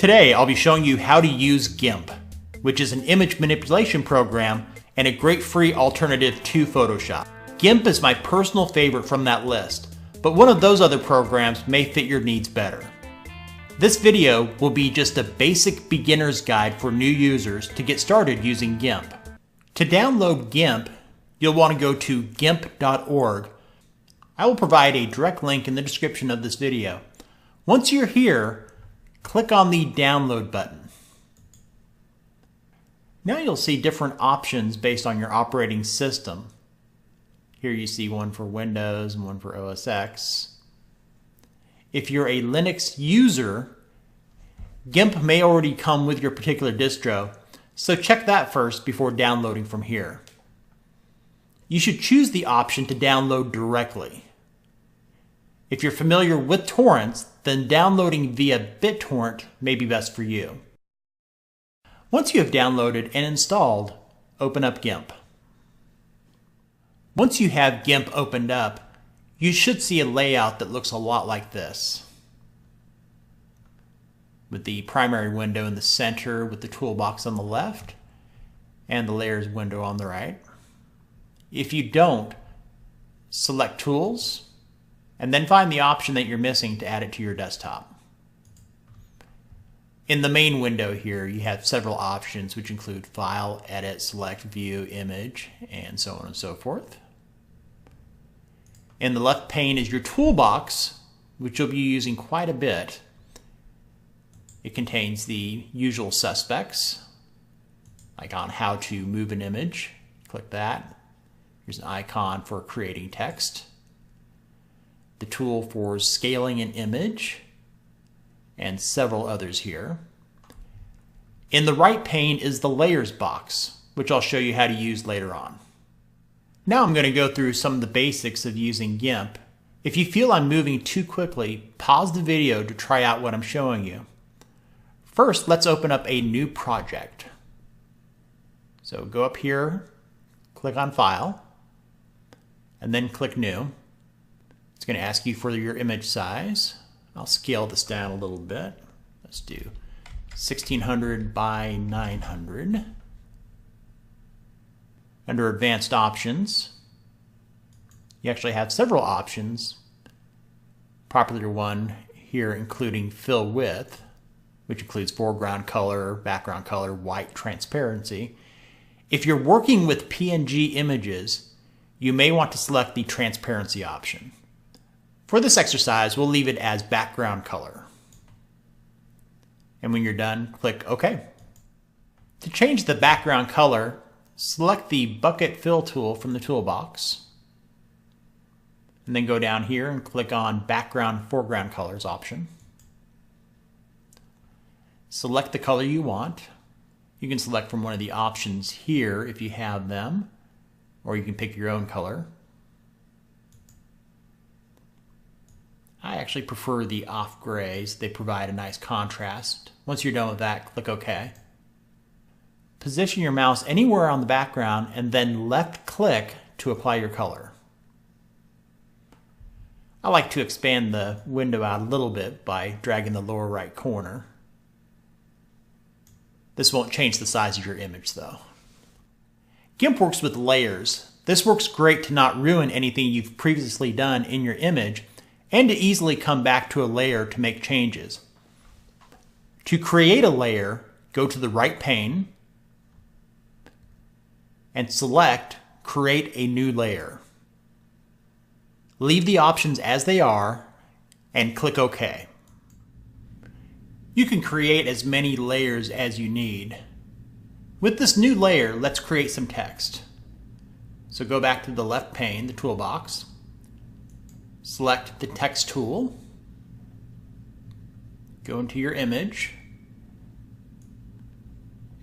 Today I'll be showing you how to use GIMP, which is an image manipulation program and a great free alternative to Photoshop. GIMP is my personal favorite from that list, but one of those other programs may fit your needs better. This video will be just a basic beginner's guide for new users to get started using GIMP. To download GIMP, you'll want to go to gimp.org. I will provide a direct link in the description of this video. Once you're here, click on the download button. Now you'll see different options based on your operating system. Here you see one for Windows and one for OS X. If you're a Linux user, GIMP may already come with your particular distro, so check that first before downloading from here. You should choose the option to download directly. If you're familiar with torrents, then downloading via BitTorrent may be best for you. Once you have downloaded and installed, open up GIMP. Once you have GIMP opened up, you should see a layout that looks a lot like this, with the primary window in the center with the toolbox on the left and the layers window on the right. If you don't, select Tools and then find the option that you're missing to add it to your desktop. In the main window here, you have several options which include File, Edit, Select, View, Image, and so on and so forth. In the left pane is your toolbox, which you'll be using quite a bit. It contains the usual suspects, like on how to move an image. Click that. Here's an icon for creating text, the tool for scaling an image, and several others here. In the right pane is the Layers box, which I'll show you how to use later on. Now I'm going to go through some of the basics of using GIMP. If you feel I'm moving too quickly, pause the video to try out what I'm showing you. First, let's open up a new project. So go up here, click on File, and then click New. It's going to ask you for your image size. I'll scale this down a little bit. Let's do 1600 by 900. Under Advanced Options, you actually have several options. Popular one here including Fill Width, which includes foreground color, background color, white, transparency. If you're working with PNG images, you may want to select the transparency option. For this exercise, we'll leave it as background color. And when you're done, click OK. To change the background color, select the Bucket Fill tool from the toolbox. And then go down here and click on Background Foreground Colors option. Select the color you want. You can select from one of the options here if you have them, or you can pick your own color. I actually prefer the off grays. They provide a nice contrast. Once you're done with that, click OK. Position your mouse anywhere on the background and then left click to apply your color. I like to expand the window out a little bit by dragging the lower right corner. This won't change the size of your image though. GIMP works with layers. This works great to not ruin anything you've previously done in your image and to easily come back to a layer to make changes. To create a layer, go to the right pane and select Create a New Layer. Leave the options as they are and click OK. You can create as many layers as you need. With this new layer, let's create some text. So go back to the left pane, the toolbox, select the text tool, go into your image,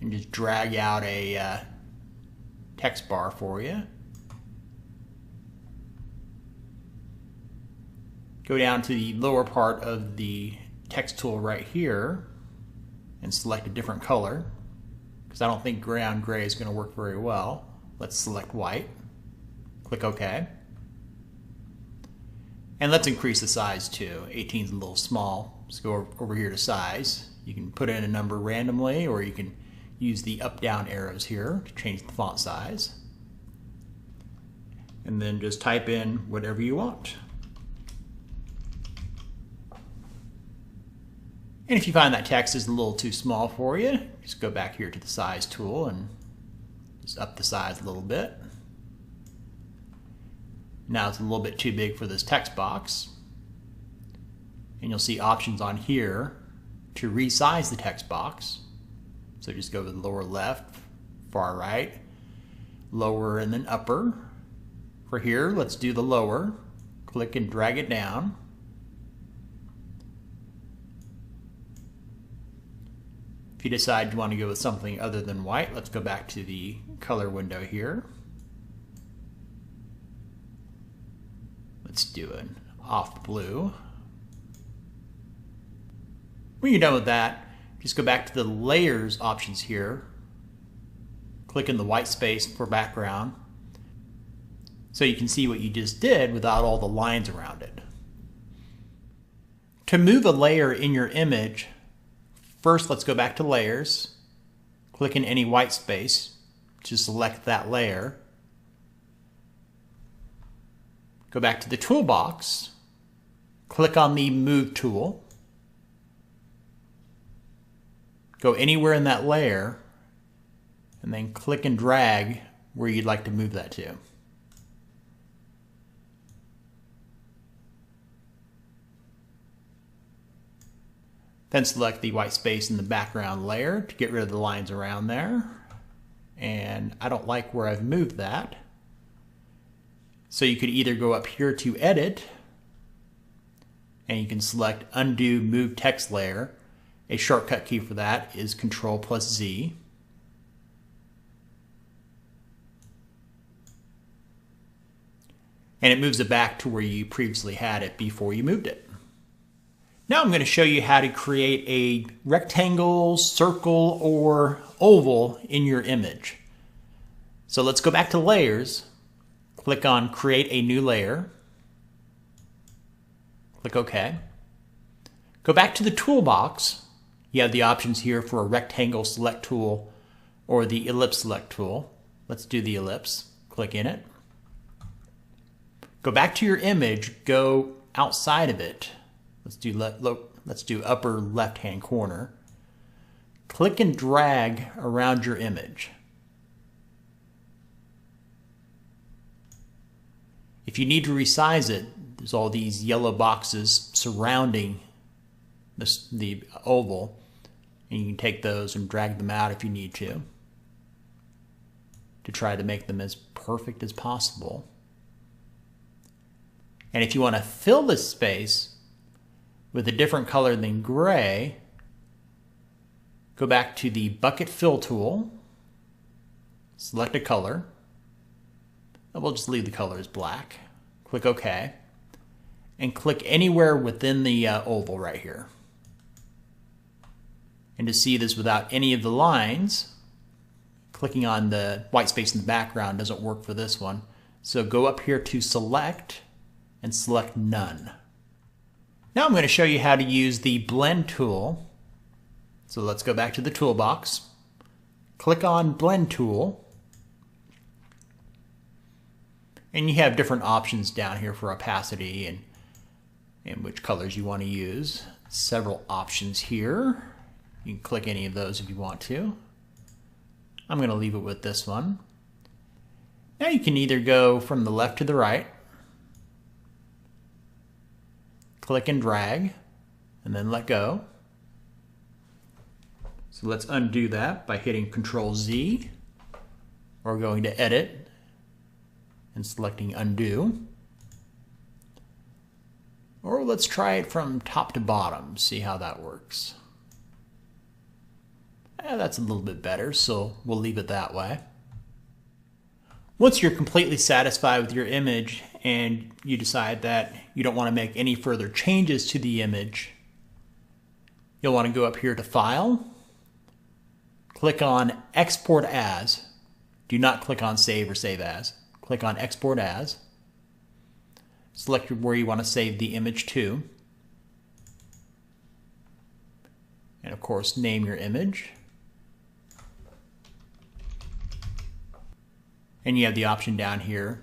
and just drag out a text bar for you. Go down to the lower part of the text tool right here and select a different color, because I don't think gray on gray is going to work very well. Let's select white. Click OK. And let's increase the size too. 18 is a little small. Let's go over here to size You can put in a number randomly, or you can use the up-down arrows here to change the font size. And then just type in whatever you want. And if you find that text is a little too small for you, just go back here to the size tool and just up the size a little bit. Now it's a little bit too big for this text box. And you'll see options on here to resize the text box. So just go to the lower left, far right, lower, and then upper. For here, let's do the lower. Click and drag it down. If you decide you want to go with something other than white, let's go back to the color window here. Let's do an off blue. When you're done with that, just go back to the layers options here. Click in the white space for background so you can see what you just did without all the lines around it. To move a layer in your image, first let's go back to layers, click in any white space to select that layer. Go back to the toolbox, click on the Move tool, go anywhere in that layer, and then click and drag where you'd like to move that to. Then select the white space in the background layer to get rid of the lines around there. And I don't like where I've moved that. So you could either go up here to Edit, and you can select Undo Move Text Layer. A shortcut key for that is Ctrl+Z. And it moves it back to where you previously had it before you moved it. Now I'm going to show you how to create a rectangle, circle, or oval in your image. So let's go back to Layers, click on Create a New Layer, click OK. Go back to the toolbox. You have the options here for a rectangle select tool or the ellipse select tool. Let's do the ellipse, click in it. Go back to your image, go outside of it. Let's do upper left-hand corner. Click and drag around your image. If you need to resize it, there's all these yellow boxes surrounding the oval, and you can take those and drag them out if you need to try to make them as perfect as possible. And if you want to fill this space with a different color than gray, go back to the Bucket Fill tool, select a color, and we'll just leave the color as black. Click OK, and click anywhere within the oval right here. And to see this without any of the lines, clicking on the white space in the background doesn't work for this one. So go up here to Select and select None. Now I'm going to show you how to use the Blend tool. So let's go back to the toolbox. Click on Blend tool. And you have different options down here for opacity and which colors you want to use. Several options here. You can click any of those if you want to. I'm going to leave it with this one. Now you can either go from the left to the right, click and drag, and then let go. So let's undo that by hitting Ctrl+Z, or going to Edit and selecting Undo. Or let's try it from top to bottom, see how that works. That's a little bit better, so we'll leave it that way. Once you're completely satisfied with your image and you decide that you don't want to make any further changes to the image, you'll want to go up here to File, click on Export As. Do not click on Save or Save As. Click on Export As. Select where you want to save the image to. And of course, name your image. And you have the option down here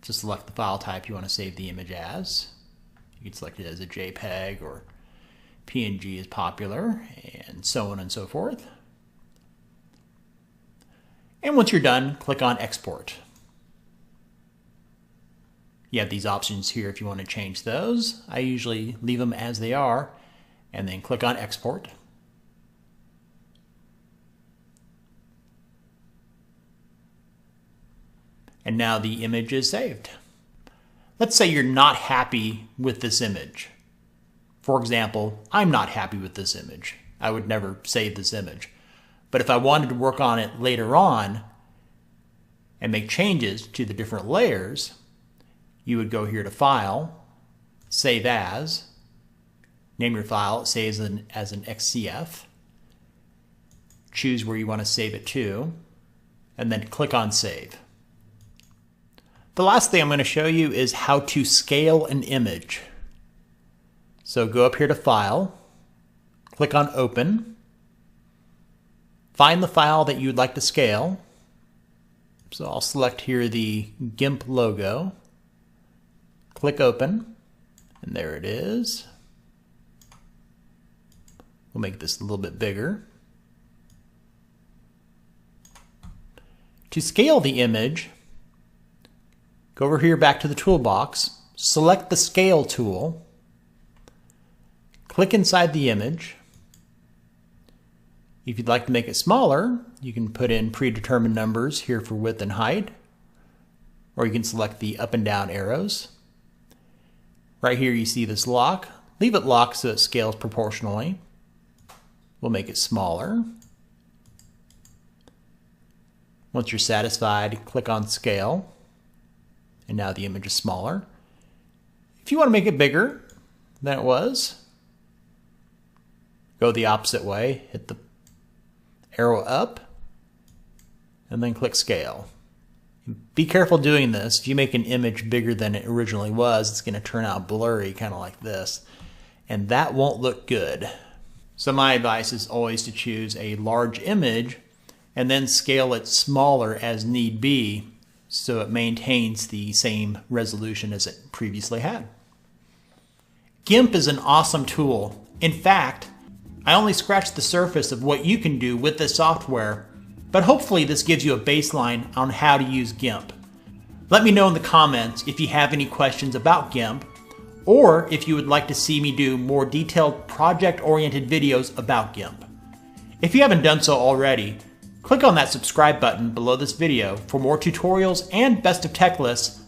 to select the file type you want to save the image as. You can select it as a JPEG, or PNG is popular, and so on and so forth. And once you're done, click on Export. You have these options here if you want to change those. I usually leave them as they are, and then click on Export. And now the image is saved. Let's say you're not happy with this image. For example, I'm not happy with this image. I would never save this image. But if I wanted to work on it later on and make changes to the different layers, you would go here to File, Save As, name your file, it saves as an XCF, choose where you want to save it to, and then click on Save. The last thing I'm going to show you is how to scale an image. So go up here to File, click on Open, find the file that you would like to scale. So I'll select here the GIMP logo, click Open, and there it is. We'll make this a little bit bigger. To scale the image, go over here back to the toolbox, select the Scale tool, click inside the image. If you'd like to make it smaller, you can put in predetermined numbers here for width and height, or you can select the up and down arrows. Right here you see this lock. Leave it locked so it scales proportionally. We'll make it smaller. Once you're satisfied, click on Scale, and now the image is smaller. If you want to make it bigger than it was, go the opposite way, hit the arrow up, and then click Scale. Be careful doing this. If you make an image bigger than it originally was, it's going to turn out blurry, kind of like this, and that won't look good. So my advice is always to choose a large image and then scale it smaller as need be so it maintains the same resolution as it previously had. GIMP is an awesome tool. In fact, I only scratched the surface of what you can do with this software, but hopefully this gives you a baseline on how to use GIMP. Let me know in the comments if you have any questions about GIMP, or if you would like to see me do more detailed project-oriented videos about GIMP. If you haven't done so already, click on that subscribe button below this video for more tutorials and best of tech lists